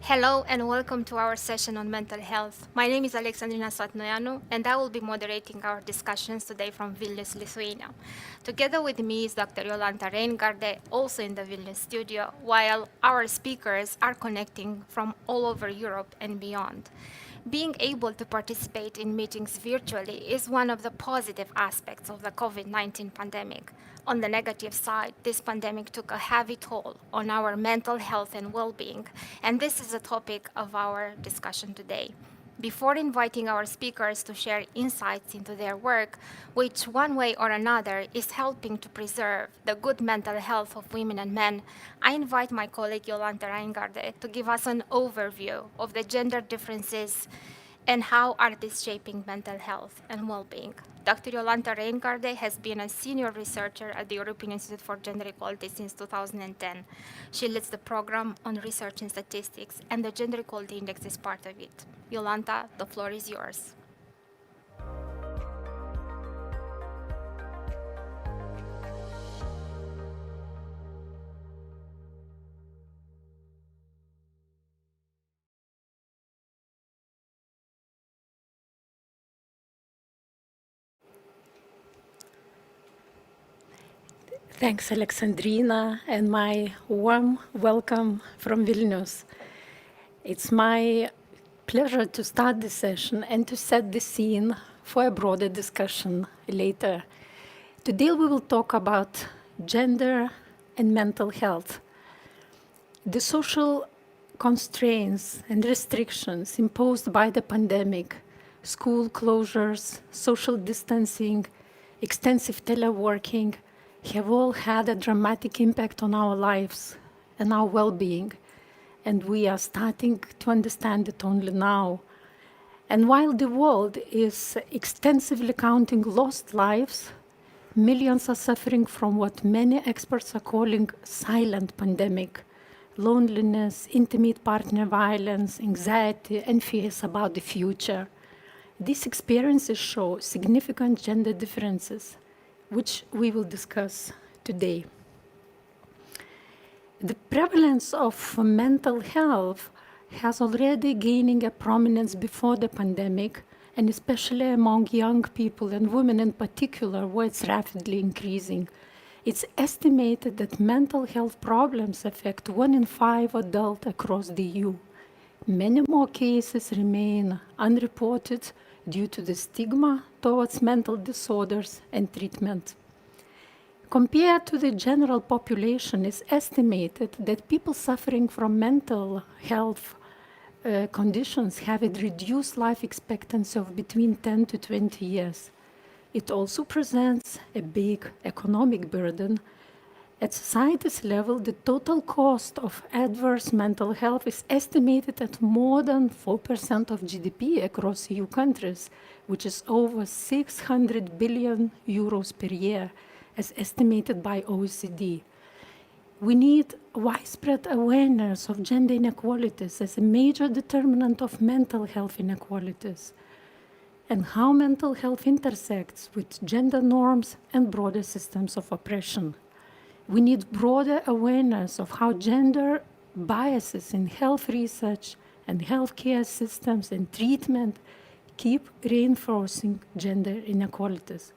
Hello and welcome to our session on mental health. My name is Alexandrina Svatnoianu and I will be moderating our discussions today from Vilnius, Lithuania. Together with me is Dr. Jolanta Reingarde, also in the Vilnius studio, while our speakers are connecting from all over Europe and beyond. Being able to participate in meetings virtually is one of the positive aspects of the COVID-19 pandemic. On the negative side, this pandemic took a heavy toll on our mental health and well-being, and this is the topic of our discussion today. Before inviting our speakers to share insights into their work, which one way or another is helping to preserve the good mental health of women and men, I invite my colleague Jolanta Reingarde to give us an overview of the gender differences and how are these shaping mental health and well-being. Dr. Jolanta Reingarde has been a senior researcher at the European Institute for Gender Equality since 2010. She leads the program on research and statistics, and the Gender Equality Index is part of it. Jolanta, the floor is yours. Thanks, Alexandrina, and my warm welcome from Vilnius. It's my pleasure to start the session and to set the scene for a broader discussion later. Today we will talk about gender and mental health. The social constraints and restrictions imposed by the pandemic, school closures, social distancing, extensive teleworking, have all had a dramatic impact on our lives and our well-being, and we are starting to understand it only now. And while the world is extensively counting lost lives, millions are suffering from what many experts are calling silent pandemic: loneliness, intimate partner violence, anxiety, and fears about the future. These experiences show significant gender differences, which we will discuss today. The prevalence of mental health has already gaining a prominence before the pandemic, and especially among young people and women in particular, where it's rapidly increasing. It's estimated that mental health problems affect 1 in 5 adults across the EU. Many more cases remain unreported due to the stigma towards mental disorders and treatment. Compared to the general population, it's estimated that people suffering from mental health conditions have a reduced life expectancy of between 10 to 20 years. It also presents a big economic burden. At society's level, the total cost of adverse mental health is estimated at more than 4% of GDP across EU countries, which is over 600 billion euros per year, as estimated by OECD. We need widespread awareness of gender inequalities as a major determinant of mental health inequalities, and how mental health intersects with gender norms and broader systems of oppression. We need broader awareness of how gender biases in health research and healthcare systems and treatment keep reinforcing gender inequalities.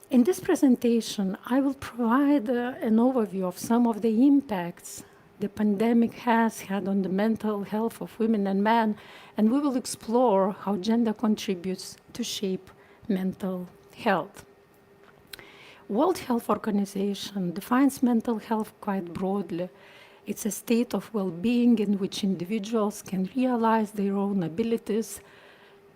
In this presentation, I will provide an overview of some of the impacts the pandemic has had on the mental health of women and men, and we will explore how gender contributes to shape mental health. World Health Organization defines mental health quite broadly. It's a state of well-being in which individuals can realize their own abilities,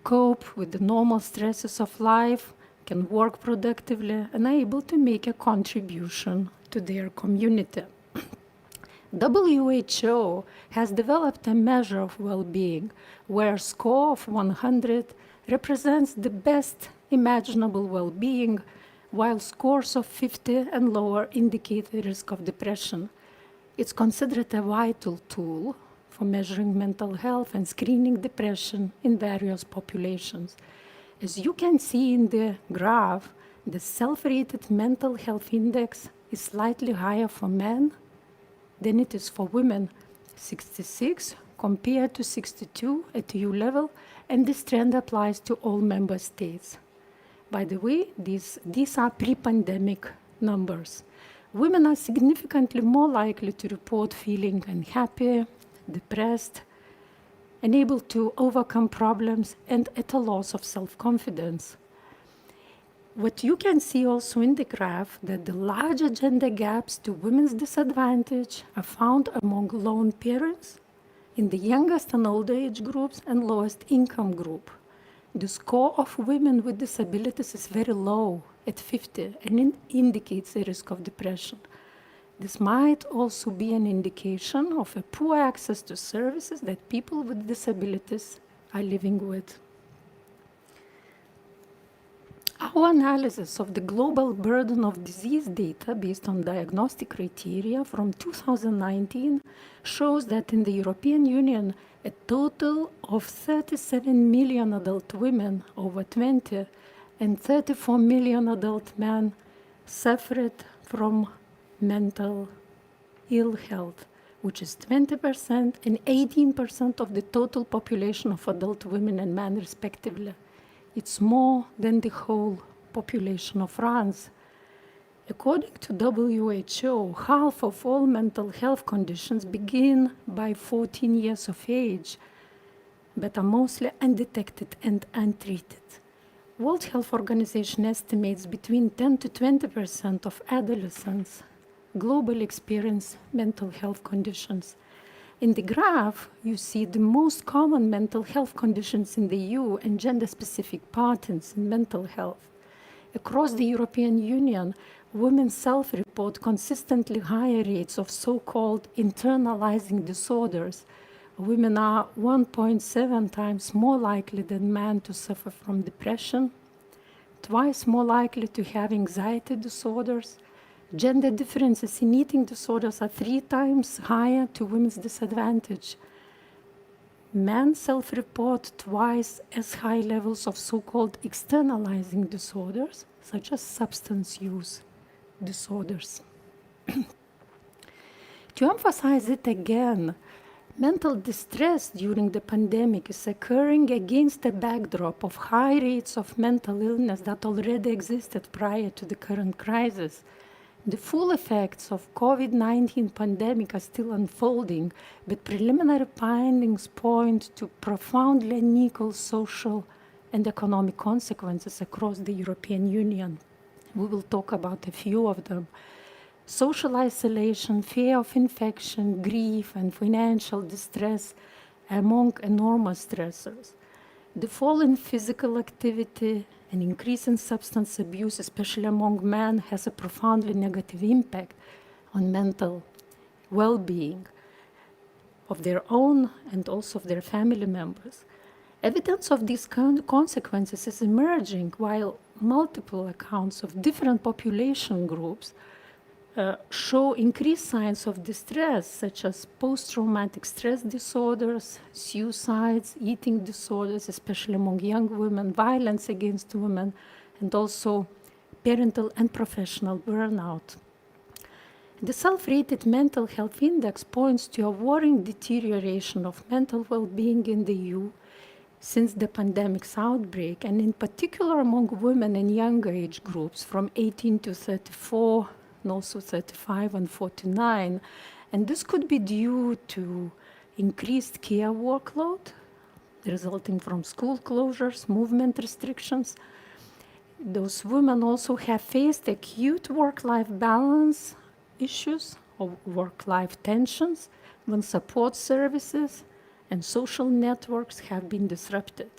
cope with the normal stresses of life, can work productively, and are able to make a contribution to their community. WHO has developed a measure of well-being where a score of 100 represents the best imaginable well-being, while scores of 50 and lower indicate the risk of depression. It's considered a vital tool for measuring mental health and screening depression in various populations. As you can see in the graph, the self-rated mental health index is slightly higher for men than it is for women, 66 compared to 62 at EU level, and this trend applies to all member states. By the way, these are pre-pandemic numbers. Women are significantly more likely to report feeling unhappy, depressed, unable to overcome problems, and at a loss of self-confidence. What you can see also in the graph that the larger gender gaps to women's disadvantage are found among lone parents, in the youngest and older age groups, and lowest income group. The score of women with disabilities is very low at 50 and indicates a risk of depression. This might also be an indication of a poor access to services that people with disabilities are living with. Our analysis of the global burden of disease data based on diagnostic criteria from 2019 shows that in the European Union, a total of 37 million adult women over 20 and 34 million adult men suffered from mental ill health, which is 20% and 18% of the total population of adult women and men, respectively. It's more than the whole population of France. According to WHO, half of all mental health conditions begin by 14 years of age, but are mostly undetected and untreated. World Health Organization estimates between 10 to 20% of adolescents globally experience mental health conditions. In the graph, you see the most common mental health conditions in the EU and gender-specific patterns in mental health. Across the European Union, women self-report consistently higher rates of so-called internalizing disorders. Women are 1.7 times more likely than men to suffer from depression, twice more likely to have anxiety disorders. Gender differences in eating disorders are 3 times higher to women's disadvantage. Men self-report twice as high levels of so-called externalizing disorders, such as substance use disorders. To emphasize it again, mental distress during the pandemic is occurring against a backdrop of high rates of mental illness that already existed prior to the current crisis. The full effects of COVID-19 pandemic are still unfolding, but preliminary findings point to profoundly unequal social and economic consequences across the European Union. We will talk about a few of them. Social isolation, fear of infection, grief, and financial distress are among enormous stressors. The fall in physical activity, an increase in substance abuse, especially among men, has a profoundly negative impact on mental well-being of their own and also of their family members. Evidence of these consequences is emerging, while multiple accounts of different population groups show increased signs of distress, such as post-traumatic stress disorders, suicides, eating disorders, especially among young women, violence against women, and also parental and professional burnout. The self-rated mental health index points to a worrying deterioration of mental well-being in the EU since the pandemic's outbreak, and in particular among women in younger age groups from 18 to 34, and also 35 and 49. And this could be due to increased care workload resulting from school closures, movement restrictions. Those women also have faced acute work-life balance issues or work-life tensions when support services and social networks have been disrupted.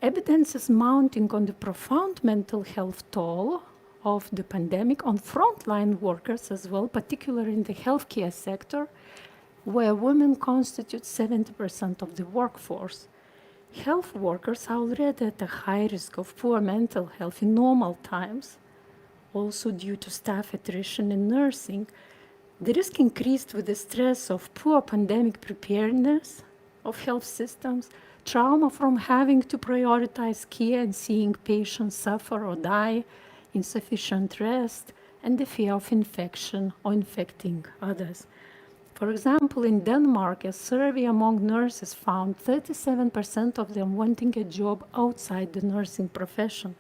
Evidence is mounting on the profound mental health toll of the pandemic on frontline workers as well, particularly in the healthcare sector, where women constitute 70% of the workforce. Health workers are already at a high risk of poor mental health in normal times, also due to staff attrition in nursing. The risk increased with the stress of poor pandemic preparedness of health systems, trauma from having to prioritize care and seeing patients suffer or die, insufficient rest, and the fear of infection or infecting others. For For example, in Denmark, a survey among nurses found 37% of them wanting a job outside the nursing profession.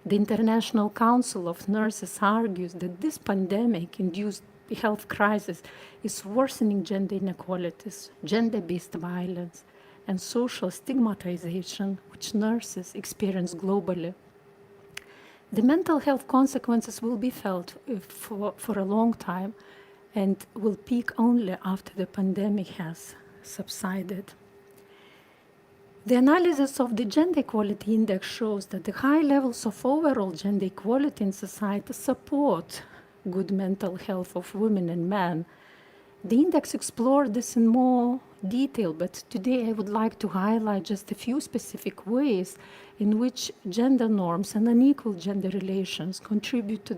The International Council of Nurses argues that this pandemic-induced health crisis is worsening gender inequalities, gender-based violence, and social stigmatization, which nurses experience globally. The mental health consequences will be felt for a long time and will peak only after the pandemic has subsided. The analysis of the Gender Equality Index shows that the high levels of overall gender equality in society support good mental health of women and men. The index explored this in more detail, but today I would like to highlight just a few specific ways in which gender norms and unequal gender relations contribute to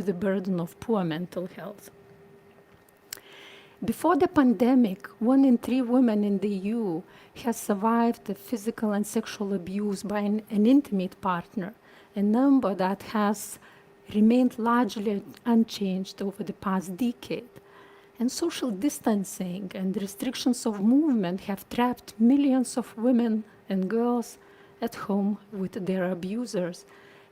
the burden of poor mental health. Before the pandemic, 1 in 3 women in the EU has survived the physical and sexual abuse by an intimate partner, a number that has remained largely unchanged over the past decade. And social distancing and restrictions of movement have trapped millions of women and girls at home with their abusers.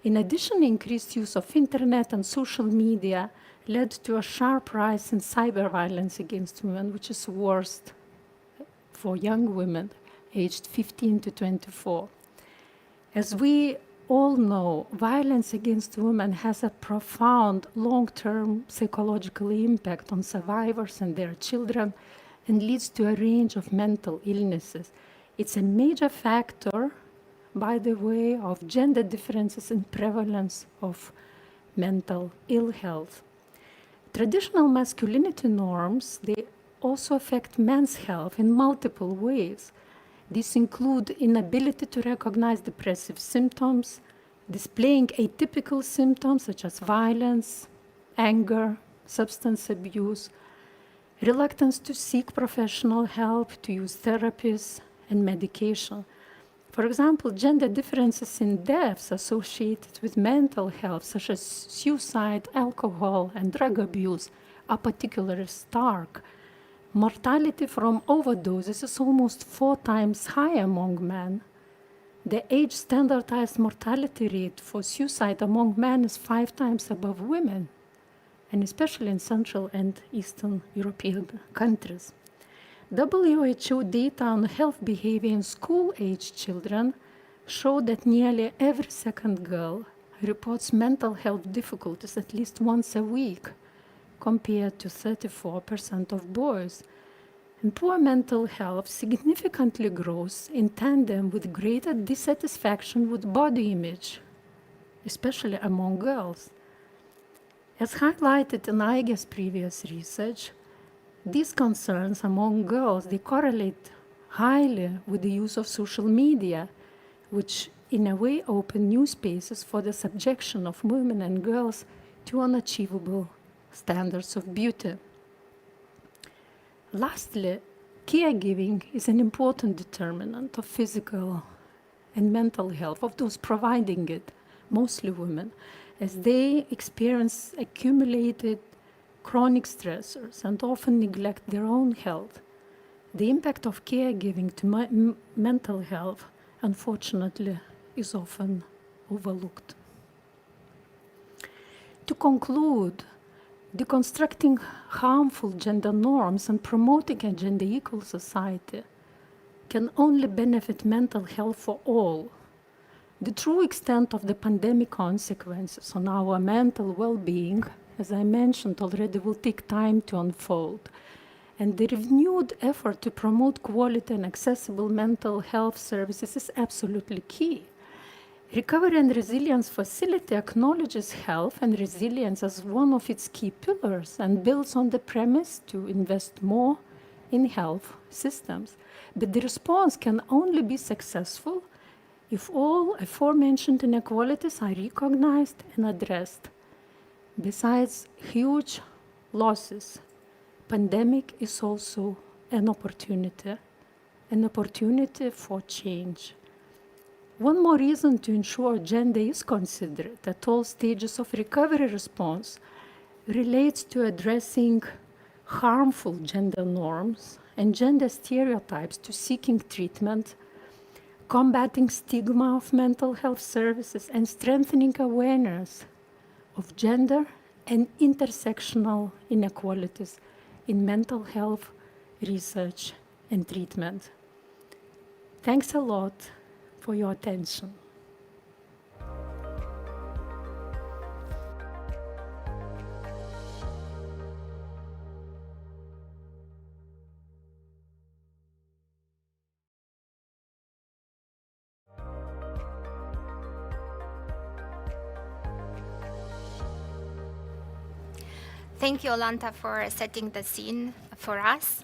In addition, increased use of internet and social media led to a sharp rise in cyber violence against women, which is worst for young women aged 15 to 24. As we all know, violence against women has a profound long-term psychological impact on survivors and their children and leads to a range of mental illnesses. It's a major factor, by the way, of gender differences in prevalence of mental ill health. Traditional masculinity norms, they also affect men's health in multiple ways. These include inability to recognize depressive symptoms, displaying atypical symptoms such as violence, anger, substance abuse, reluctance to seek professional help, to use therapies and medication. For example, gender differences in deaths associated with mental health, such as suicide, alcohol, and drug abuse, are particularly stark. Mortality from overdoses is almost 4 times higher among men. The age-standardized mortality rate for suicide among men is 5 times above women, and especially in Central and Eastern European countries. WHO data on health behavior in school-aged children show that nearly every second girl reports mental health difficulties at least once a week, compared to 34% of boys. And poor mental health significantly grows in tandem with greater dissatisfaction with body image, especially among girls. As highlighted in IGE's previous research, these concerns among girls, they correlate highly with the use of social media, which in a way open new spaces for the subjection of women and girls to unachievable standards of beauty. Lastly, caregiving is an important determinant of physical and mental health of those providing it, mostly women, as they experience accumulated chronic stressors and often neglect their own health. The impact of caregiving to mental health, unfortunately, is often overlooked. To conclude, deconstructing harmful gender norms and promoting a gender equal society can only benefit mental health for all. The true extent of the pandemic consequences on our mental well-being, as I mentioned already, will take time to unfold. And the renewed effort to promote quality and accessible mental health services is absolutely key. Recovery and Resilience Facility acknowledges health and resilience as one of its key pillars and builds on the premise to invest more in health systems. But the response can only be successful if all aforementioned inequalities are recognized and addressed. Besides huge losses, pandemic is also an opportunity for change. One more reason to ensure gender is considered at all stages of recovery response relates to addressing harmful gender norms and gender stereotypes to seeking treatment, combating stigma of mental health services, and strengthening awareness of gender and intersectional inequalities in mental health research and treatment. Thanks a lot for your attention. Thank you, Olanta, for setting the scene for us.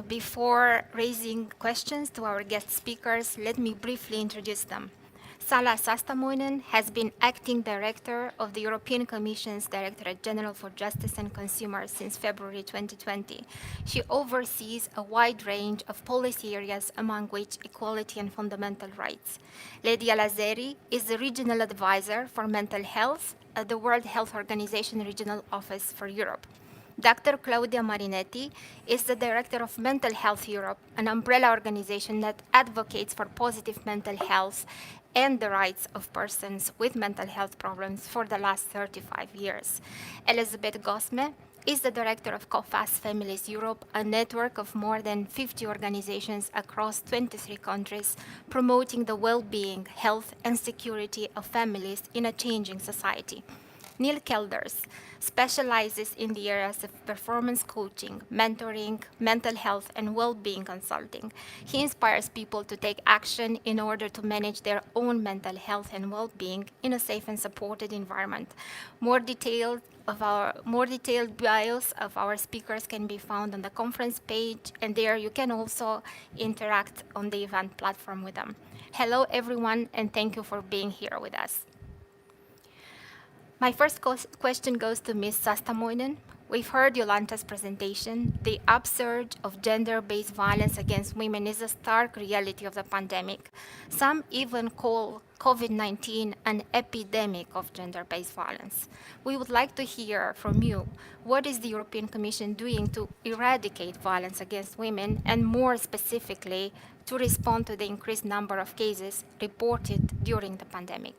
Before raising questions to our guest speakers, let me briefly introduce them. Sala Sastamoinen has been acting director of the European Commission's Directorate General for Justice and Consumers since February 2020. She oversees a wide range of policy areas, among which equality and fundamental rights. Lady Alazeri is the regional advisor for mental health at the World Health Organization Regional Office for Europe. Dr. Claudia Marinetti is the director of Mental Health Europe, an umbrella organization that advocates for positive mental health and the rights of persons with mental health problems for the last 35 years. Elizabeth Gosme is the director of COFAS Families Europe, a network of more than 50 organizations across 23 countries promoting the well-being, health, and security of families in a changing society. Neil Kelders specializes in the areas of performance coaching, mentoring, mental health, and well-being consulting. He inspires people to take action in order to manage their own mental health and well-being in a safe and supported environment. More detailed bios of our speakers can be found on the conference page, and there you can also interact on the event platform with them. Hello, everyone, and thank you for being here with us. My first question goes to Ms. Sastamoinen. We've heard Yolanta's presentation. The upsurge of gender-based violence against women is a stark reality of the pandemic. Some even call COVID-19 an epidemic of gender-based violence. We would like to hear from you, what is the European Commission doing to eradicate violence against women, and more specifically, to respond to the increased number of cases reported during the pandemic?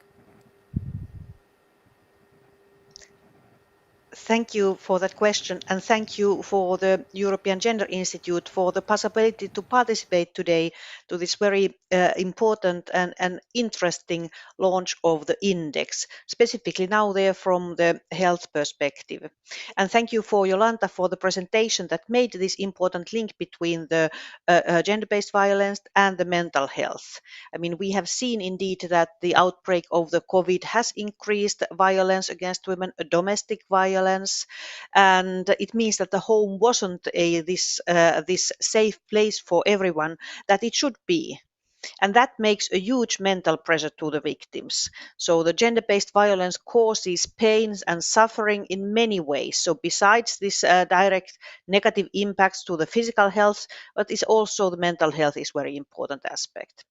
Thank you for that question, and thank you for the European Gender Institute for the possibility to participate today to this very important and interesting launch of the index, specifically now there from the health perspective. And thank you for Jolanta for the presentation that made this important link between the gender-based violence and the mental health. I mean, we have seen indeed that the outbreak of the COVID has increased violence against women, domestic violence, and it means that the home wasn't this safe place for everyone that it should be. And that makes a huge mental pressure to the victims. So the gender-based violence causes pains and suffering in many ways. So besides this direct negative impacts to the physical health, but it's also the mental health is very important aspect.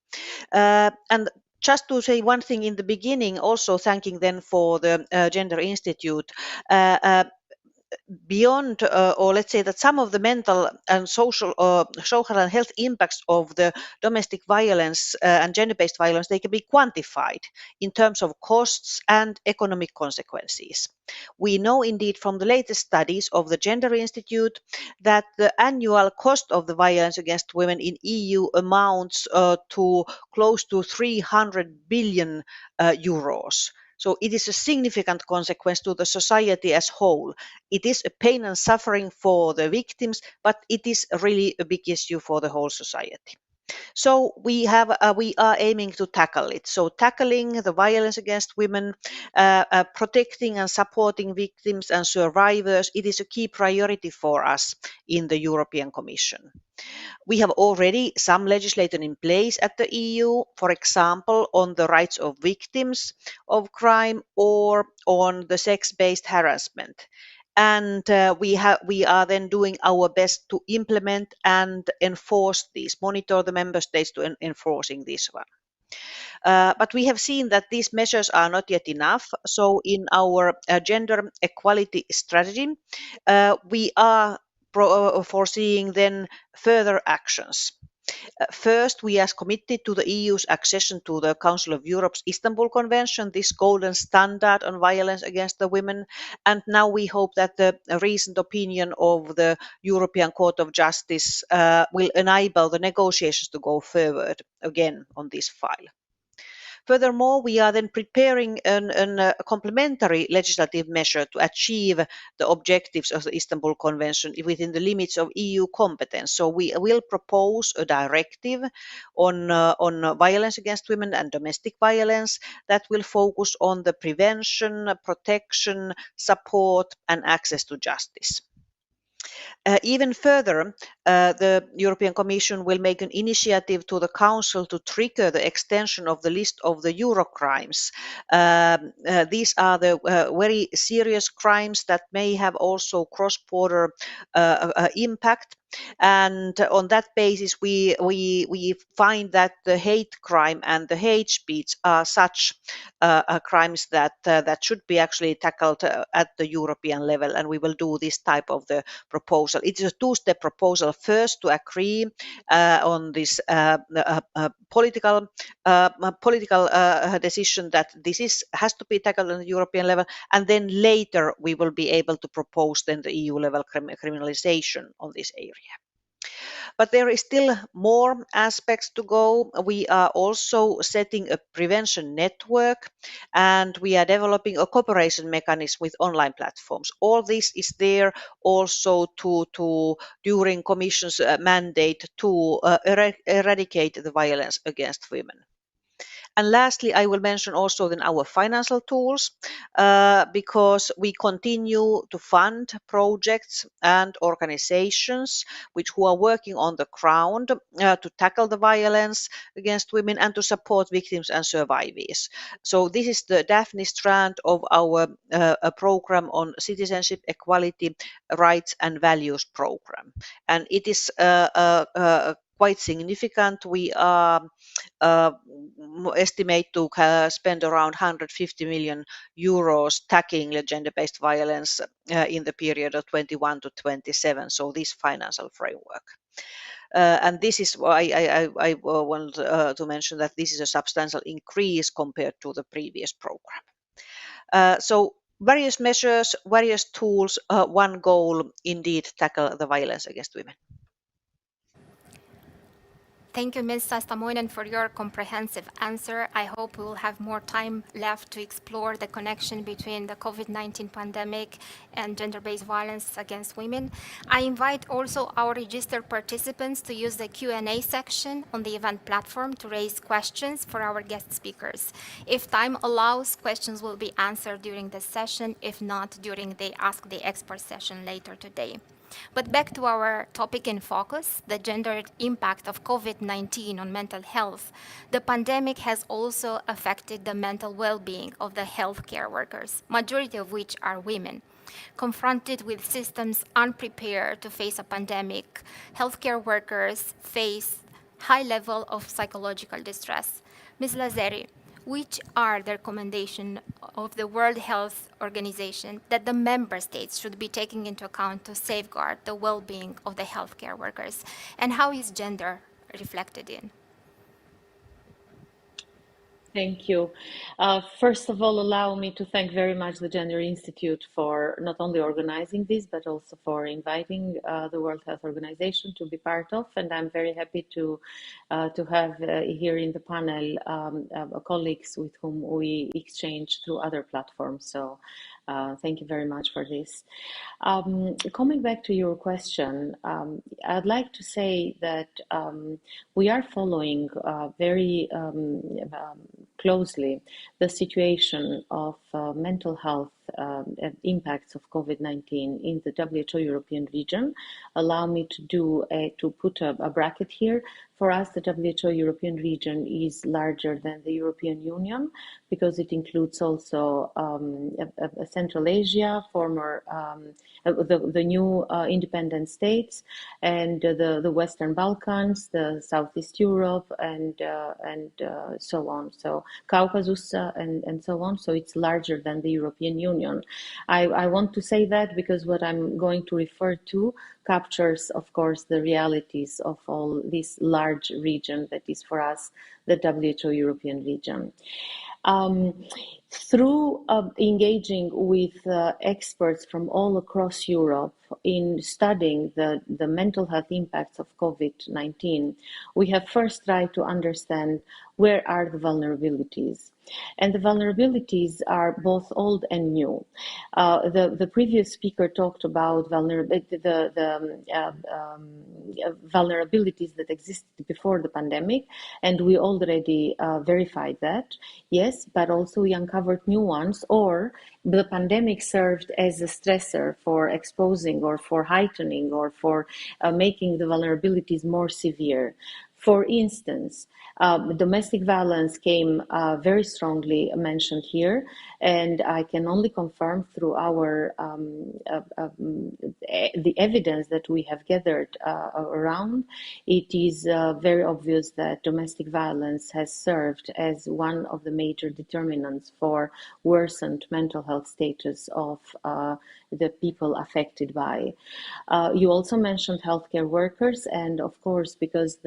And just to say one thing in the beginning, also thanking then for the Gender Institute. Beyond, or let's say that some of the mental and social and health impacts of the domestic violence and gender-based violence, they can be quantified in terms of costs and economic consequences. We know indeed from the latest studies of the Gender Institute that the annual cost of the violence against women in EU amounts to close to 300 billion euros. So it is a significant consequence to the society as whole. It is a pain and suffering for the victims, but it is really a big issue for the whole society. So we are aiming to tackle it. So tackling the violence against women, protecting and supporting victims and survivors, it is a key priority for us in the European Commission. We have already some legislation in place at the EU, for example, on the rights of victims of crime or on the sex-based harassment. And we are then doing our best to implement and enforce these, monitor the member states to enforcing this one. But we have seen that these measures are not yet enough. So in our gender equality strategy, we are foreseeing then further actions. First, we are committed to the EU's accession to the Council of Europe's Istanbul Convention, this golden standard on violence against the women. And now we hope that the recent opinion of the European Court of Justice will enable the negotiations to go forward again on this file. Furthermore, we are then preparing a complementary legislative measure to achieve the objectives of the Istanbul Convention within the limits of EU competence. So we will propose a directive on violence against women and domestic violence that will focus on the prevention, protection, support, and access to justice. Even further, the European Commission will make an initiative to the Council to trigger the extension of the list of the Eurocrimes. These are the very serious crimes that may have also cross-border impact. And on that basis, we find that the hate crime and the hate speech are such crimes that should be actually tackled at the European level, and we will do this type of the proposal. It is a two-step proposal. First, to agree on this political decision that this has to be tackled on the European level, and then later we will be able to propose then the EU level criminalization on this area. But there is still more aspects to go. We are also setting a prevention network, and we are developing a cooperation mechanism with online platforms. All this is there also during Commission's mandate to eradicate the violence against women. And lastly, I will mention also then our financial tools, because we continue to fund projects and organizations who are working on the ground to tackle the violence against women and to support victims and survivors. So this is the Daphne strand of our program on citizenship, equality, rights and values program. And it is quite significant. We estimate to spend around 150 million euros tackling gender-based violence in the period of 21 to 27. So this financial framework. And this is why I want to mention that this is a substantial increase compared to the previous program. So various measures, various tools, one goal, indeed, tackle the violence against women. Thank you, Ms. Sastamoinen, for your comprehensive answer. I hope we will have more time left to explore the connection between the COVID-19 pandemic and gender-based violence against women. I invite also our registered participants to use the Q&A section on the event platform to raise questions for our guest speakers. If time allows, questions will be answered during the session, if not during the Ask the Expert session later today. But back to our topic in focus, the gendered impact of COVID-19 on mental health. The pandemic has also affected the mental well-being of the healthcare workers, majority of which are women. Confronted with systems unprepared to face a pandemic, healthcare workers face high level of psychological distress. Ms. Lazeri, which are the recommendations of the World Health Organization that the member states should be taking into account to safeguard the well-being of the healthcare workers? And how is gender reflected in? Thank you. First of all, allow me to thank very much the Gender Institute for not only organizing this, but also for inviting the World Health Organization to be part of. And I'm very happy to have here in the panel colleagues with whom we exchange through other platforms. So thank you very much for this. Coming back to your question, I'd like to say that we are following very closely the situation of mental health impacts of COVID-19 in the WHO European region. Allow me to put a bracket here. For us, the WHO European region is larger than the European Union because it includes also Central Asia, former the new independent states, and the Western Balkans, the Southeast Europe, and so on. So Caucasus and so on. So it's larger than the European Union. I want to say that because what I'm going to refer to captures, of course, the realities of all this large region that is for us the WHO European region. Um, through engaging with experts from all across Europe in studying the mental health impacts of COVID-19, we have first tried to understand where are the vulnerabilities. And the vulnerabilities are both old and new. The previous speaker talked about vulnerabilities that existed before the pandemic, and we already verified that, yes, but also we uncovered new ones, or the pandemic served as a stressor for exposing or for heightening or for making the vulnerabilities more severe. For instance, domestic violence came very strongly mentioned here, and I can only confirm through our the evidence that we have gathered around, it is very obvious that domestic violence has served as one of the major determinants for worsened mental health status of the people affected by. You also mentioned healthcare workers, and of course, because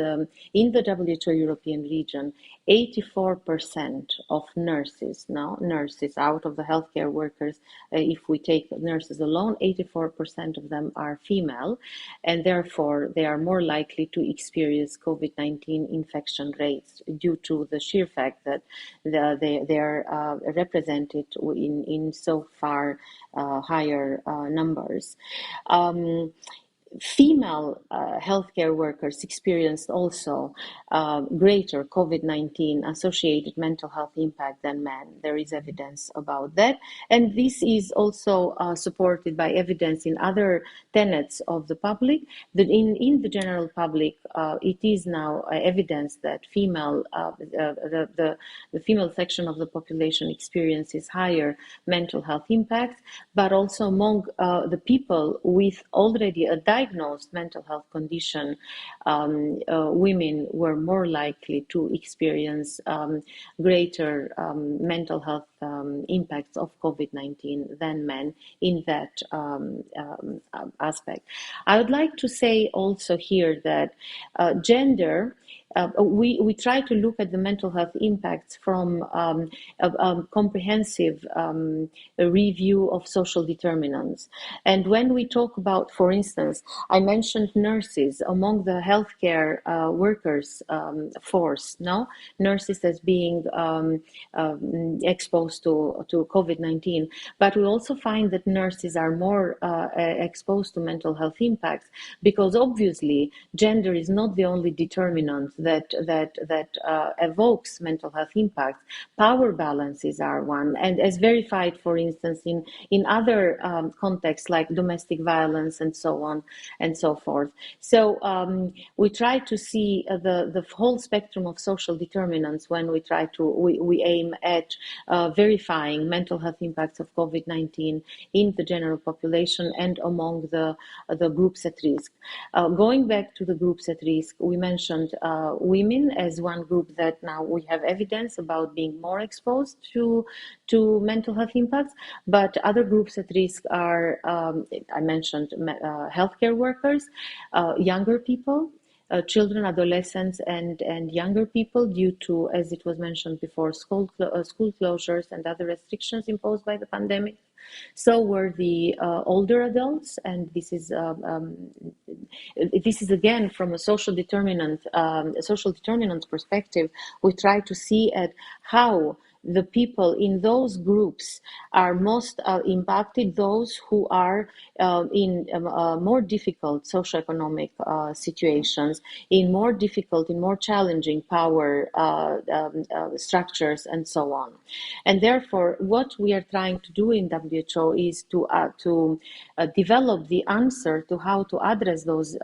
in the WHO European region, 84% of nurses out of the healthcare workers, if we take nurses alone, 84% of them are female, and therefore they are more likely to experience COVID-19 infection rates due to the sheer fact that they are represented in so far higher numbers. Female healthcare workers experienced also greater COVID-19 associated mental health impact than men. There is evidence about that. And this is also supported by evidence in other tenets of the public. That in the general public, it is now evidence that the female section of the population experiences higher mental health impact, but also among the people with already a diagnosed mental health condition, women were more likely to experience greater mental health impacts of COVID-19 than men in that aspect. I would like to say also here that gender, we try to look at the mental health impacts from a comprehensive review of social determinants. And when we talk about, for instance, I mentioned nurses among the healthcare workers force, nurses as being exposed to COVID-19, but we also find that nurses are more exposed to mental health impacts, because obviously gender is not the only determinant that evokes mental health impacts. Power balances are one, and as verified, for instance, in other contexts like domestic violence and so on and so forth. So we try to see the whole spectrum of social determinants when we aim at verifying mental health impacts of COVID-19 in the general population and among the groups at risk. Going back to the groups at risk, we mentioned women as one group that now we have evidence about being more exposed to mental health impacts, but other groups at risk are, I mentioned, healthcare workers, younger people, children, adolescents, and younger people, due to, as it was mentioned before, school closures and other restrictions imposed by the pandemic. So were the older adults, and this is again from a social determinants perspective. We try to see at how the people in those groups are most impacted, those who are in more difficult socioeconomic situations, in more challenging power structures, and so on. And therefore, what we are trying to do in WHO is to develop the answer to how to address those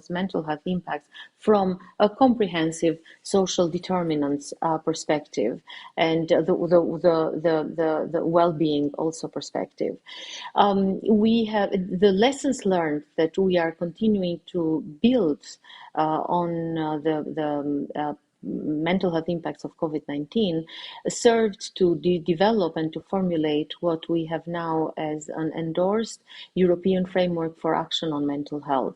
mental health impacts from a comprehensive social determinants perspective, and the well-being also perspective. We have the lessons learned that we are continuing to build on the mental health impacts of COVID-19 served to develop and to formulate what we have now as an endorsed European framework for action on mental health.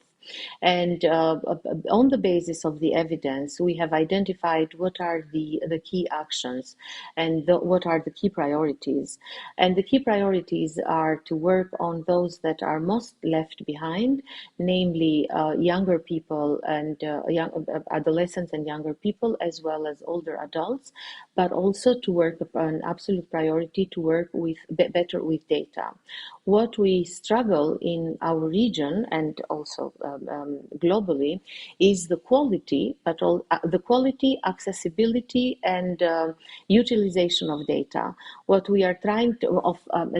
And on the basis of the evidence, we have identified what are the key actions and what are the key priorities. And the key priorities are to work on those that are most left behind, namely younger people and adolescents and younger people, as well as older adults, but also to work an absolute priority to work with better with data. What we struggle in our region and also globally is the quality, but the quality, accessibility, and utilization of data. What we are trying to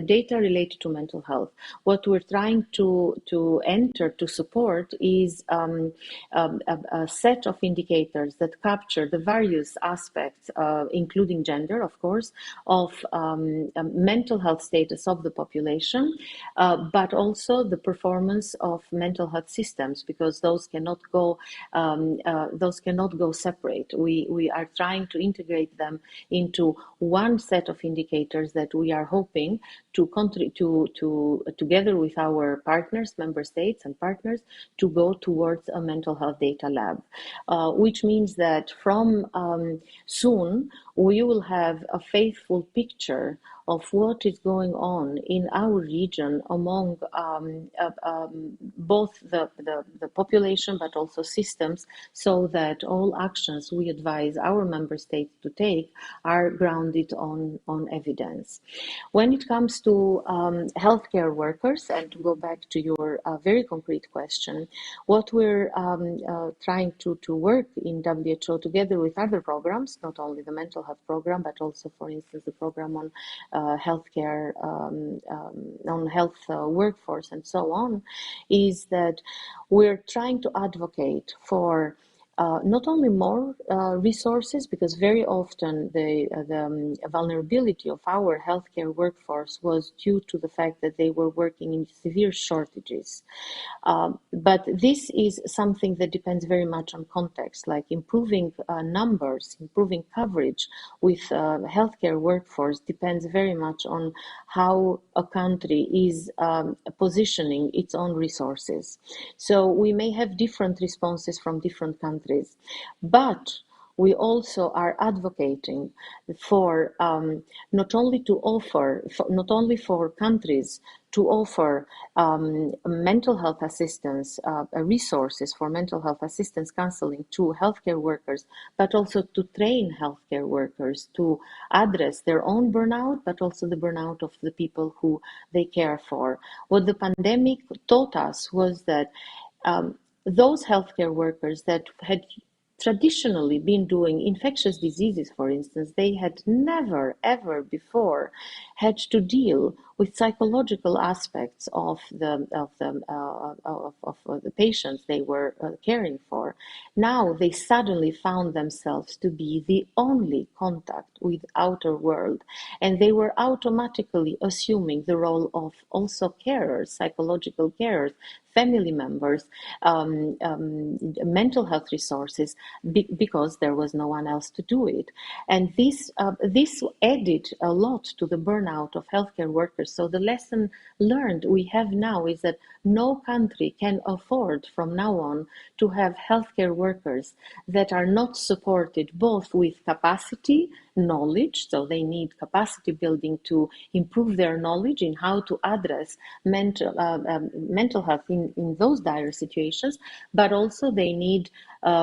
data related to mental health. What we're trying to enter to support is a set of indicators that capture the various aspects, including gender, of course, of mental health status of the population, but also the performance of mental health systems, because those cannot go separate. We are trying to integrate them into one set of indicators that we are hoping to together with our partners, member states and partners, to go towards a mental health data lab, which means that from soon we will have a faithful picture of what is going on in our region among both the population but also systems, so that all actions we advise our member states to take are grounded on evidence. When it comes to healthcare workers, and to go back to your very concrete question, what we're trying to work in WHO together with other programs, not only the mental health program, but also, for instance, the program on healthcare, on health workforce and so on, is that we're trying to advocate for not only more resources, because very often the vulnerability of our healthcare workforce was due to the fact that they were working in severe shortages. But this is something that depends very much on context, like improving numbers, improving coverage with healthcare workforce depends very much on how a country is positioning its own resources. So we may have different responses from different countries, but we also are advocating for not only for countries to offer mental health assistance, resources for mental health assistance counseling to healthcare workers, but also to train healthcare workers to address their own burnout, but also the burnout of the people who they care for. What the pandemic taught us was that those healthcare workers that had traditionally been doing infectious diseases, for instance, they had never, ever before had to deal with psychological aspects of the patients they were caring for. Now they suddenly found themselves to be the only contact with outer world, and they were automatically assuming the role of also carers, psychological carers, family members, mental health resources, because there was no one else to do it. And this added a lot to the burnout of healthcare workers. So the lesson learned we have now is that no country can afford from now on to have healthcare workers that are not supported both with capacity, knowledge, so they need capacity building to improve their knowledge in how to address mental health in those dire situations, but also they need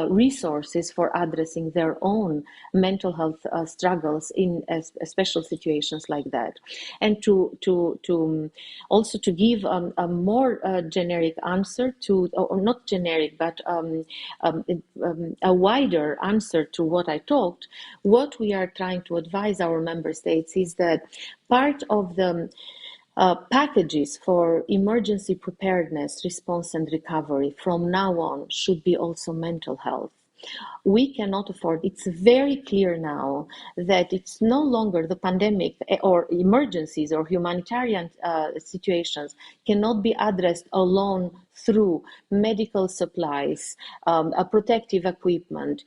resources for addressing their own mental health struggles in special situations like that. And to also to give a more generic answer to, or not generic, but a wider answer to what I talked, what we are trying to advise our member states is that part of the packages for emergency preparedness, response and recovery from now on should be also mental health. We cannot afford, it's very clear now that it's no longer the pandemic or emergencies or humanitarian situations cannot be addressed alone through medical supplies, protective equipment,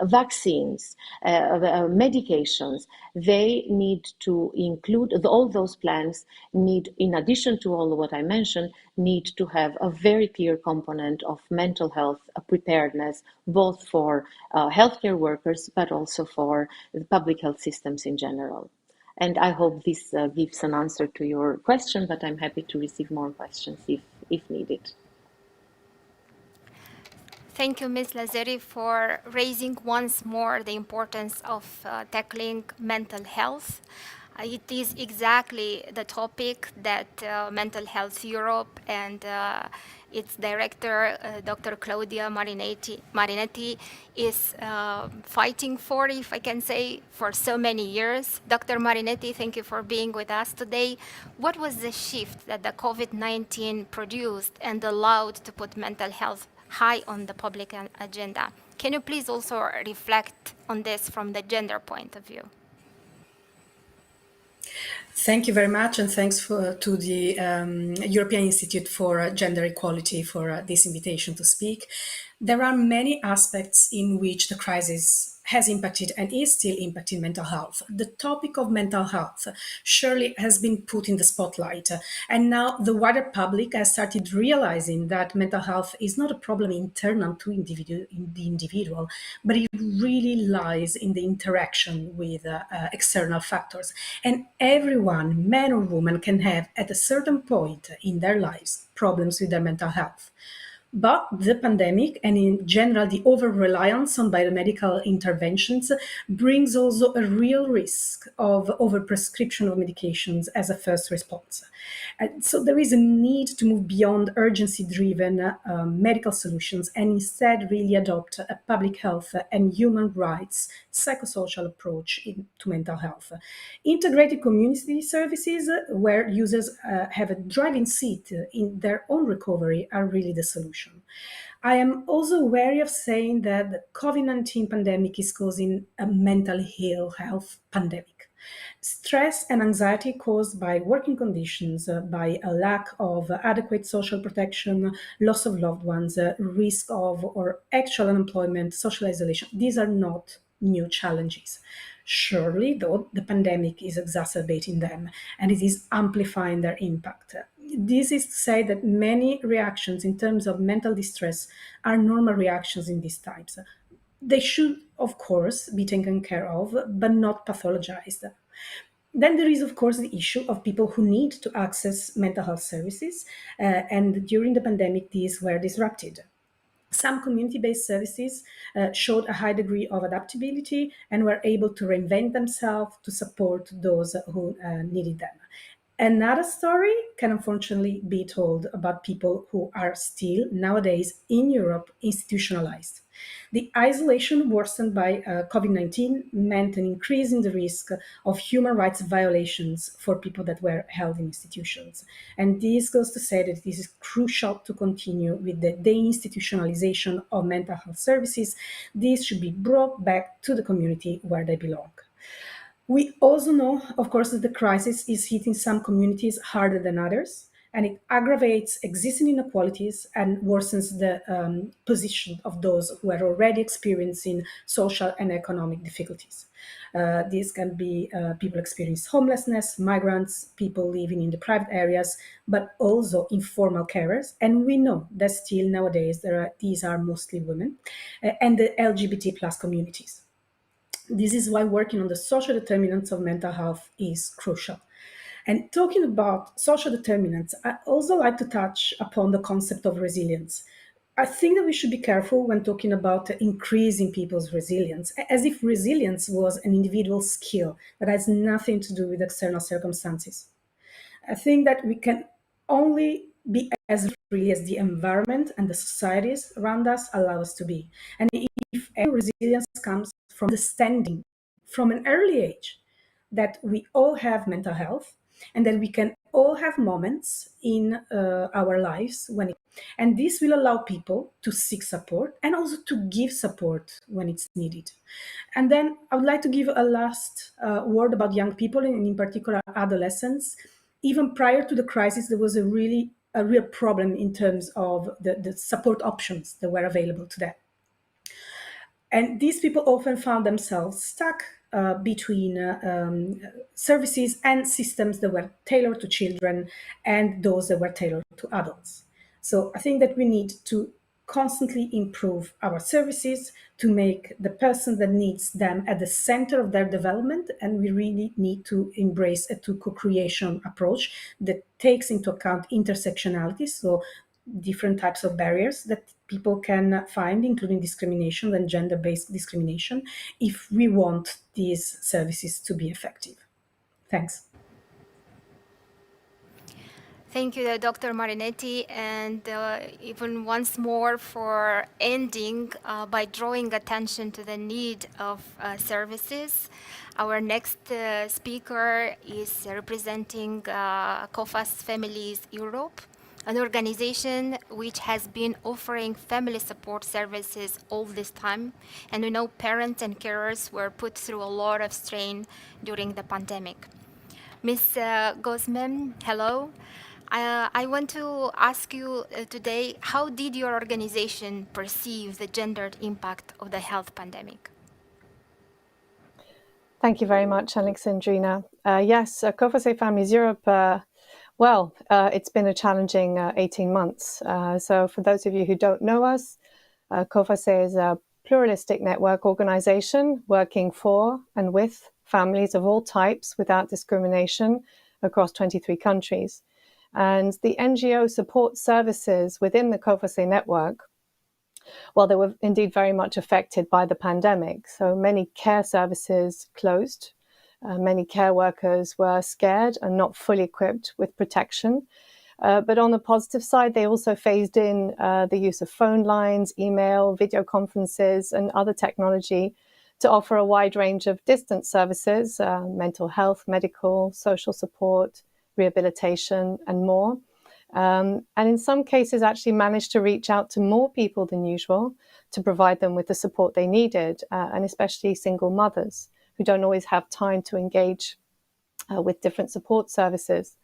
vaccines, medications. They need to include all those plans, need, in addition to all of what I mentioned, need to have a very clear component of mental health preparedness, both for healthcare workers, but also for the public health systems in general. And I hope this gives an answer to your question, but I'm happy to receive more questions if needed. Thank you, Ms. Lazeri, for raising once more the importance of tackling mental health. It is exactly the topic that Mental Health Europe and its director, Dr. Claudia Marinetti, is fighting for, if I can say, for so many years. Dr. Marinetti, thank you for being with us today. What was the shift that the COVID-19 produced and allowed to put mental health high on the public agenda? Can you please also reflect on this from the gender point of view? Thank you very much, and thanks to the European Institute for Gender Equality for this invitation to speak. There are many aspects in which the crisis has impacted and is still impacting mental health. The topic of mental health surely has been put in the spotlight, and now the wider public has started realizing that mental health is not a problem internal to the individual, but it really lies in the interaction with external factors. And everyone, man or woman, can have at a certain point in their lives problems with their mental health. But the pandemic and in general the over-reliance on biomedical interventions brings also a real risk of overprescription of medications as a first response. And so there is a need to move beyond urgency-driven medical solutions and instead really adopt a public health and human rights psychosocial approach to mental health. Integrated community services where users have a driving seat in their own recovery are really the solution. I am also wary of saying that the COVID-19 pandemic is causing a mental ill health pandemic. Stress and anxiety caused by working conditions, by a lack of adequate social protection, loss of loved ones, risk of or actual unemployment, social isolation, these are not new challenges. Surely, though, the pandemic is exacerbating them and it is amplifying their impact. This is to say that many reactions in terms of mental distress are normal reactions in these times. They should, of course, be taken care of, but not pathologized. Then there is, of course, the issue of people who need to access mental health services, and during the pandemic, these were disrupted. Some community-based services showed a high degree of adaptability and were able to reinvent themselves to support those who needed them. Another story can unfortunately be told about people who are still nowadays in Europe institutionalized. The isolation worsened by COVID-19 meant an increase in the risk of human rights violations for people that were held in institutions. And this goes to say that it is crucial to continue with the deinstitutionalization of mental health services. These should be brought back to the community where they belong. We also know, of course, that the crisis is hitting some communities harder than others, and it aggravates existing inequalities and worsens the position of those who are already experiencing social and economic difficulties. These can be people experiencing homelessness, migrants, people living in the private areas, but also informal carers. And we know that still nowadays these are mostly women, and the LGBT plus communities. This is why working on the social determinants of mental health is crucial. And talking about social determinants, I also like to touch upon the concept of resilience. I think that we should be careful when talking about increasing people's resilience, as if resilience was an individual skill that has nothing to do with external circumstances. I think that we can only be as free as the environment and the societies around us allow us to be. And if any resilience comes from understanding from an early age that we all have mental health and that we can all have moments in our lives and this will allow people to seek support and also to give support when it's needed. And then I would like to give a last word about young people and in particular adolescents. Even prior to the crisis, there was a really a real problem in terms of the support options that were available to them. And these people often found themselves stuck between services and systems that were tailored to children and those that were tailored to adults. So I think that we need to constantly improve our services to make the person that needs them at the center of their development. And we really need to embrace a co-creation approach that takes into account intersectionality. So different types of barriers that people can find, including discrimination and gender-based discrimination, if we want these services to be effective. Thanks. Thank you, Dr. Marinetti, and even once more for ending by drawing attention to the need of services. Our next speaker is representing COFAS Families Europe, an organization which has been offering family support services all this time. And we know parents and carers were put through a lot of strain during the pandemic. Ms. Gosmem, hello. I want to ask you today, how did your organization perceive the gendered impact of the health pandemic? Thank you very much, Alexandrina. Yes, COFAS Families Europe, it's been a challenging 18 months. So for those of you who don't know us, COFAS is a pluralistic network organization working for and with families of all types without discrimination across 23 countries. And the NGO support services within the COFAS network, well, they were indeed very much affected by the pandemic. So many care services closed. Many care workers were scared and not fully equipped with protection. But on the positive side, they also phased in the use of phone lines, email, video conferences, and other technology to offer a wide range of distance services, mental health, medical, social support, rehabilitation, and more. And in some cases actually managed to reach out to more people than usual to provide them with the support they needed, and especially single mothers who don't always have time to engage with different support services.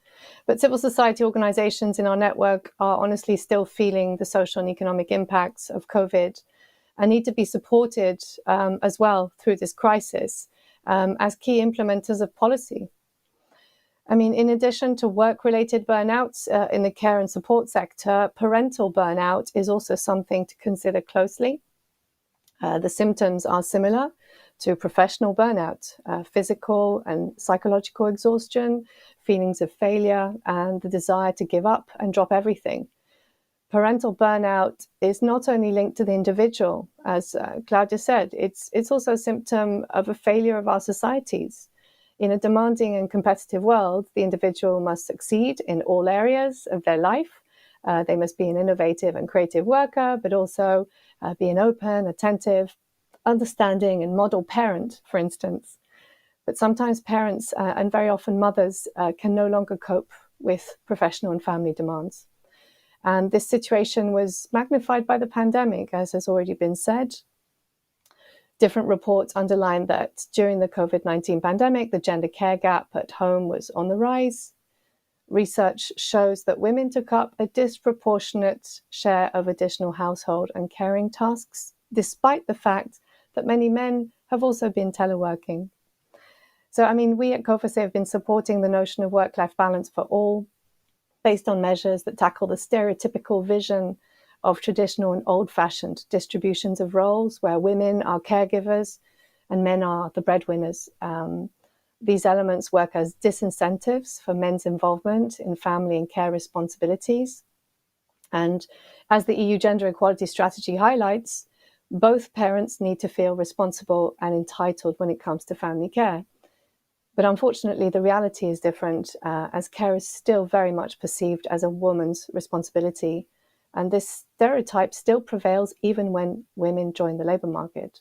But civil society organizations in our network are honestly still feeling the social and economic impacts of COVID and need to be supported as well through this crisis as key implementers of policy. I mean, in addition to work-related burnouts in the care and support sector, parental burnout is also something to consider closely. The symptoms are similar to professional burnout, physical and psychological exhaustion, feelings of failure, and the desire to give up and drop everything. Parental burnout is not only linked to the individual, as Claudia said, it's also a symptom of a failure of our societies. In a demanding and competitive world, the individual must succeed in all areas of their life. They must be an innovative and creative worker, but also be an open, attentive, understanding and model parent, for instance. But sometimes parents and very often mothers can no longer cope with professional and family demands. And this situation was magnified by the pandemic, as has already been said. Different reports underline that during the COVID-19 pandemic, the gender care gap at home was on the rise. Research shows that women took up a disproportionate share of additional household and caring tasks, despite the fact that many men have also been teleworking. So, I mean, we at COFAS have been supporting the notion of work-life balance for all, based on measures that tackle the stereotypical vision of traditional and old-fashioned distributions of roles where women are caregivers and men are the breadwinners. These elements work as disincentives for men's involvement in family and care responsibilities. And as the EU Gender Equality Strategy highlights, both parents need to feel responsible and entitled when it comes to family care. But unfortunately, the reality is different, as care is still very much perceived as a woman's responsibility. And this stereotype still prevails even when women join the labour market.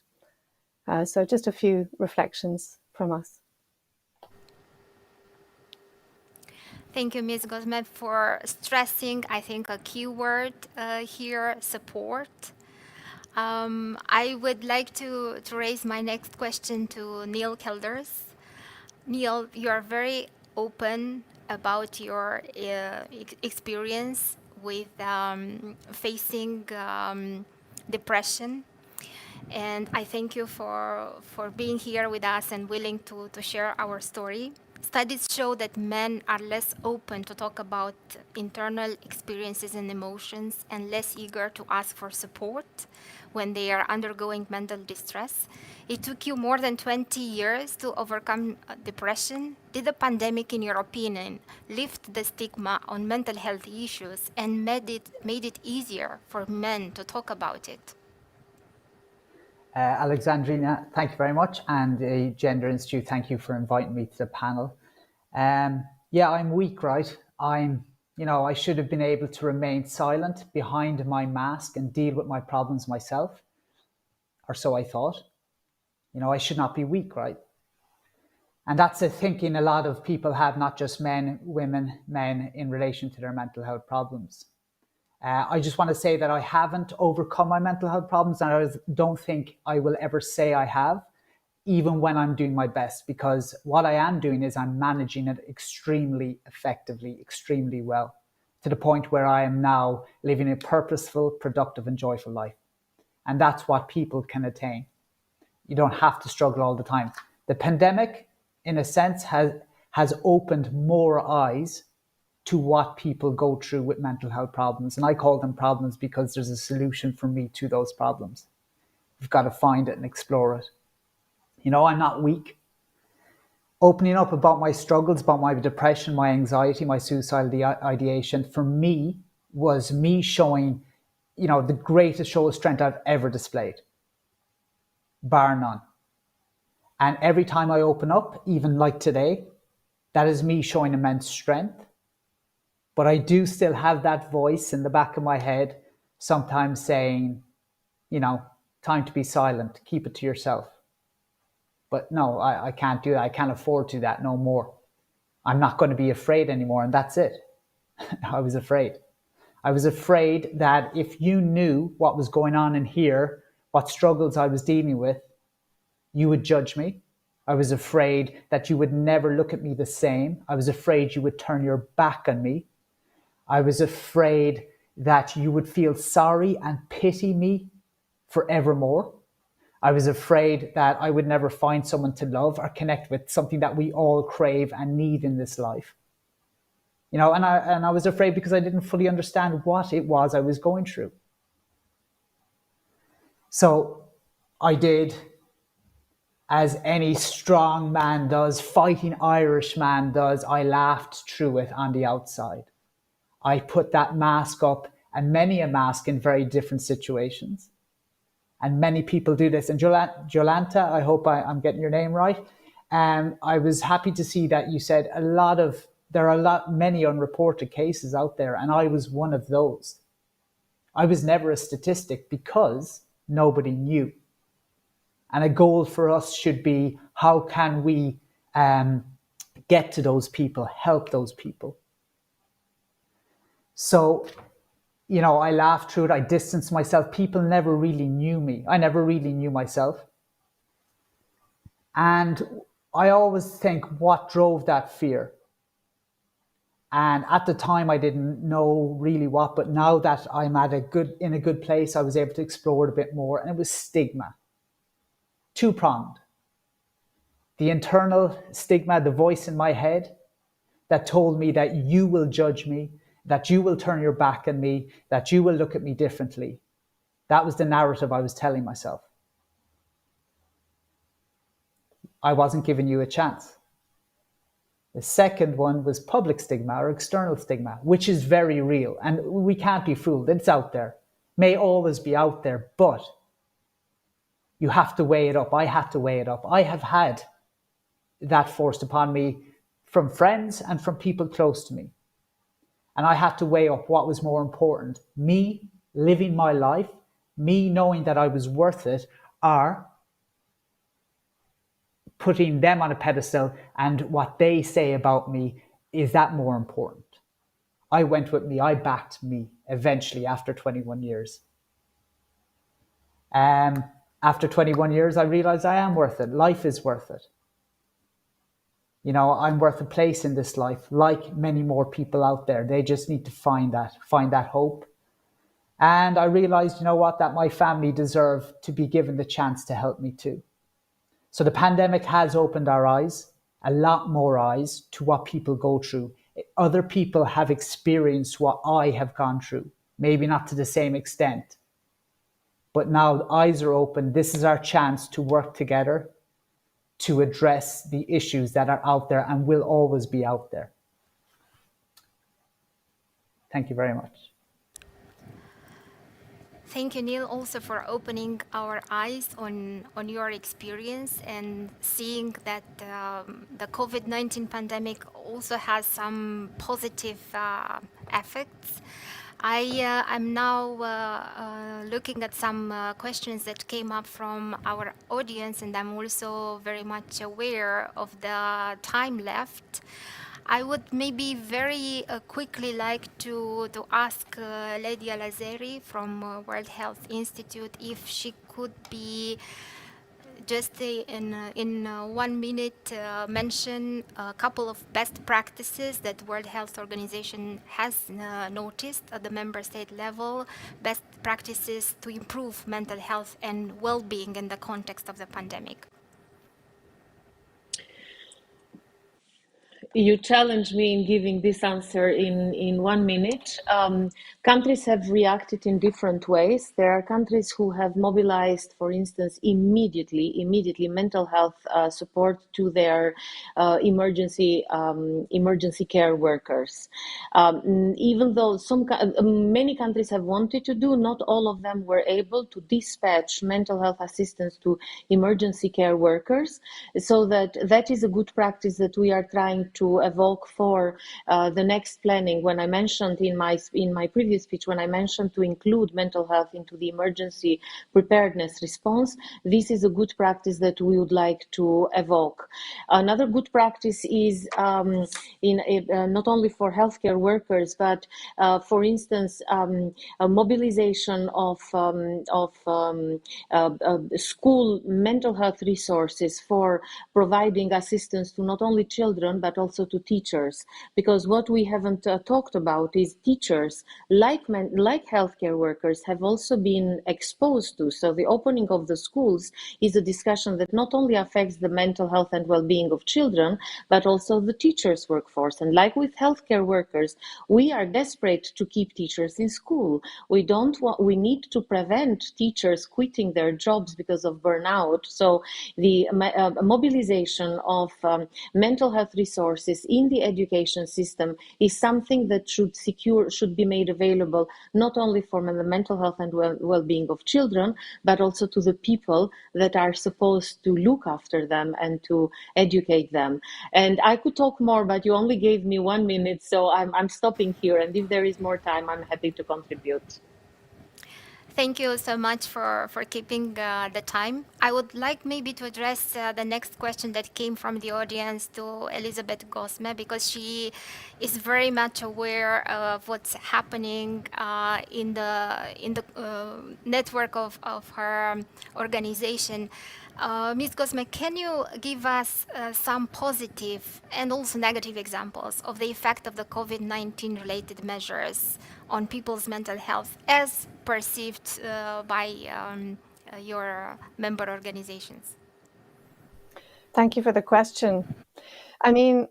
So just a few reflections from us. Thank you, Ms. Gosmet, for stressing, I think, a key word here, support. I would like to raise my next question to Neil Kelders. Neil, you are very open about your experience with facing depression. And I thank you for being here with us and willing to share our story. Studies show that men are less open to talk about internal experiences and emotions and less eager to ask for support when they are undergoing mental distress. It took you more than 20 years to overcome depression. Did the pandemic, in your opinion, lift the stigma on mental health issues and made it easier for men to talk about it? Alexandrina, thank you very much. And the Gender Institute, thank you for inviting me to the panel. Yeah, I'm weak, right? I should have been able to remain silent behind my mask and deal with my problems myself, or so I thought. I should not be weak, right? And that's a thinking a lot of people have, not just men, women, men, in relation to their mental health problems. I just want to say that I haven't overcome my mental health problems, and I don't think I will ever say I have, even when I'm doing my best, because what I am doing is I'm managing it extremely effectively, extremely well, to the point where I am now living a purposeful, productive, and joyful life. And that's what people can attain. You don't have to struggle all the time. The pandemic, in a sense, has opened more eyes to what people go through with mental health problems. And I call them problems because there's a solution for me to those problems. You've got to find it and explore it. I'm not weak. Opening up about my struggles, about my depression, my anxiety, my suicidal ideation, for me, was me showing, the greatest show of strength I've ever displayed, bar none. And every time I open up, even like today, that is me showing immense strength. But I do still have that voice in the back of my head, sometimes saying, time to be silent, keep it to yourself. But no, I can't do that. I can't afford to do that no more. I'm not going to be afraid anymore. And that's it. I was afraid. I was afraid that if you knew what was going on in here, what struggles I was dealing with, you would judge me. I was afraid that you would never look at me the same. I was afraid you would turn your back on me. I was afraid that you would feel sorry and pity me forevermore. I was afraid that I would never find someone to love or connect with, something that we all crave and need in this life. And I was afraid because I didn't fully understand what it was I was going through. So I did, as any strong man does, fighting Irish man does, I laughed through it on the outside. I put that mask up, and many a mask in very different situations. And many people do this. And Jolanta, I hope I'm getting your name right. I was happy to see that you said there are many unreported cases out there, and I was one of those. I was never a statistic because nobody knew. And a goal for us should be, how can we get to those people, help those people? So, I laughed through it. I distanced myself. People never really knew me. I never really knew myself. And I always think, what drove that fear? And at the time, I didn't know really what, but now that I'm in a good place, I was able to explore it a bit more. And it was stigma. Two-pronged. The internal stigma, the voice in my head that told me that you will judge me, that you will turn your back on me, that you will look at me differently. That was the narrative I was telling myself. I wasn't giving you a chance. The second one was public stigma or external stigma, which is very real. And we can't be fooled. It's out there. May always be out there, but you have to weigh it up. I had to weigh it up. I have had that forced upon me from friends and from people close to me. And I had to weigh up what was more important, me living my life, me knowing that I was worth it, or putting them on a pedestal and what they say about me, is that more important? I went with me, I backed me eventually after 21 years. After 21 years, I realized I am worth it. Life is worth it. I'm worth a place in this life, like many more people out there. They just need to find that hope. And I realized, that my family deserve to be given the chance to help me too. So the pandemic has opened our eyes, a lot more eyes, to what people go through. Other people have experienced what I have gone through, maybe not to the same extent. But now the eyes are open. This is our chance to work together to address the issues that are out there and will always be out there. Thank you very much. Thank you, Neil, also for opening our eyes on your experience and seeing that the COVID-19 pandemic also has some positive effects. I'm now looking at some questions that came up from our audience, and I'm also very much aware of the time left. I would maybe very quickly like to ask Lady Al-Azeri from World Health Institute if she could be just in 1 minute mention a couple of best practices that World Health Organization has noticed at the member state level, best practices to improve mental health and well-being in the context of the pandemic. You challenged me in giving this answer in 1 minute. Countries have reacted in different ways. There are countries who have mobilized, for instance, immediately mental health support to their emergency care workers. Even though many countries have wanted to do, not all of them were able to dispatch mental health assistance to emergency care workers. So that is a good practice that we are trying to evoke for the next planning. When I mentioned in my previous speech, when I mentioned to include mental health into the emergency preparedness response, this is a good practice that we would like to evoke. Another good practice is not only for healthcare workers, but for instance, a mobilization of school mental health resources for providing assistance to not only children, but also to teachers. Because what we haven't talked about is teachers, like healthcare workers, have also been exposed to. So the opening of the schools is a discussion that not only affects the mental health and well-being of children, but also the teachers' workforce. And like with healthcare workers, we are desperate to keep teachers in school. We need to prevent teachers quitting their jobs because of burnout. So the mobilization of mental health resources in the education system is something that should be made available not only for the mental health and well-being of children, but also to the people that are supposed to look after them and to educate them. And I could talk more, but you only gave me 1 minute, so I'm stopping here. And if there is more time, I'm happy to contribute. Thank you so much for keeping the time. I would like maybe to address the next question that came from the audience to Elizabeth Gosme, because she is very much aware of what's happening in the network of her organization. Ms. Gosme, can you give us some positive and also negative examples of the effect of the COVID-19 related measures on people's mental health as perceived by your member organizations? Thank you for the question. I mean,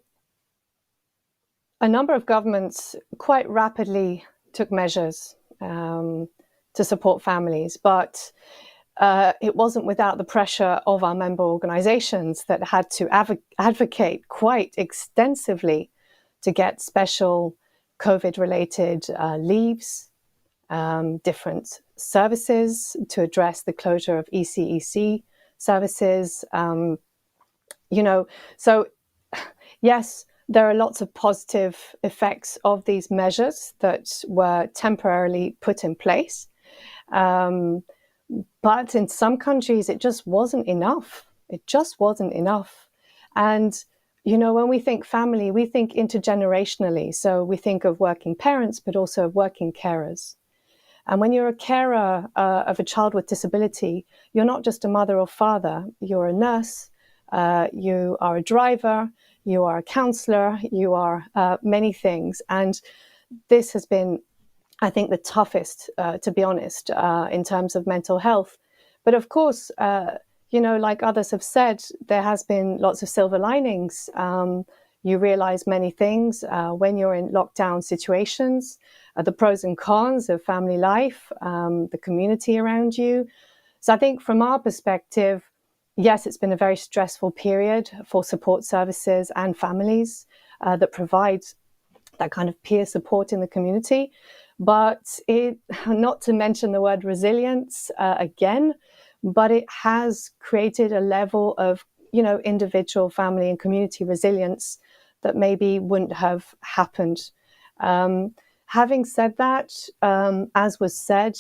a number of governments quite rapidly took measures to support families, but it wasn't without the pressure of our member organizations that had to advocate quite extensively to get special COVID-related leaves, different services to address the closure of ECEC services. So yes, there are lots of positive effects of these measures that were temporarily put in place. But in some countries, it just wasn't enough. It just wasn't enough. And, when we think family, we think intergenerationally. So we think of working parents, but also of working carers. And when you're a carer of a child with disability, you're not just a mother or father. You're a nurse, you are a driver, you are a counselor, you are many things. And this has been, I think, the toughest, to be honest, in terms of mental health. But of course, like others have said, there has been lots of silver linings. You realize many things when you're in lockdown situations, the pros and cons of family life, the community around you. So I think from our perspective, yes, it's been a very stressful period for support services and families that provide that kind of peer support in the community. But not to mention the word resilience again, but it has created a level of, individual, family, and community resilience that maybe wouldn't have happened. Having said that, as was said,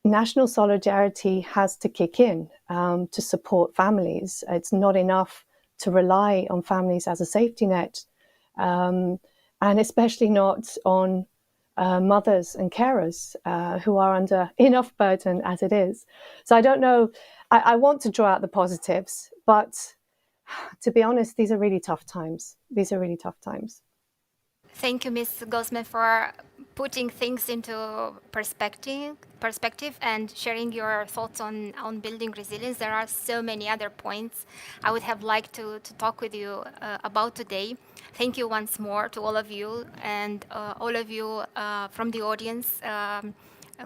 national solidarity has to kick in to support families. It's not enough to rely on families as a safety net, and especially not on mothers and carers who are under enough burden as it is. So I don't know, I want to draw out the positives, but to be honest, these are really tough times. These are really tough times. Thank you, Ms. Gosme, for putting things into perspective and sharing your thoughts on building resilience. There are so many other points I would have liked to talk with you about today. Thank you once more to all of you and all of you from the audience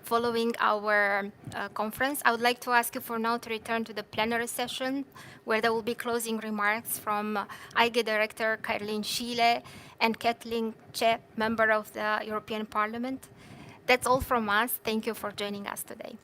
following our conference. I would like to ask you for now to return to the plenary session, where there will be closing remarks from IG Director Caroline Schiele and Kathleen Che, member of the European Parliament. That's all from us. Thank you for joining us today.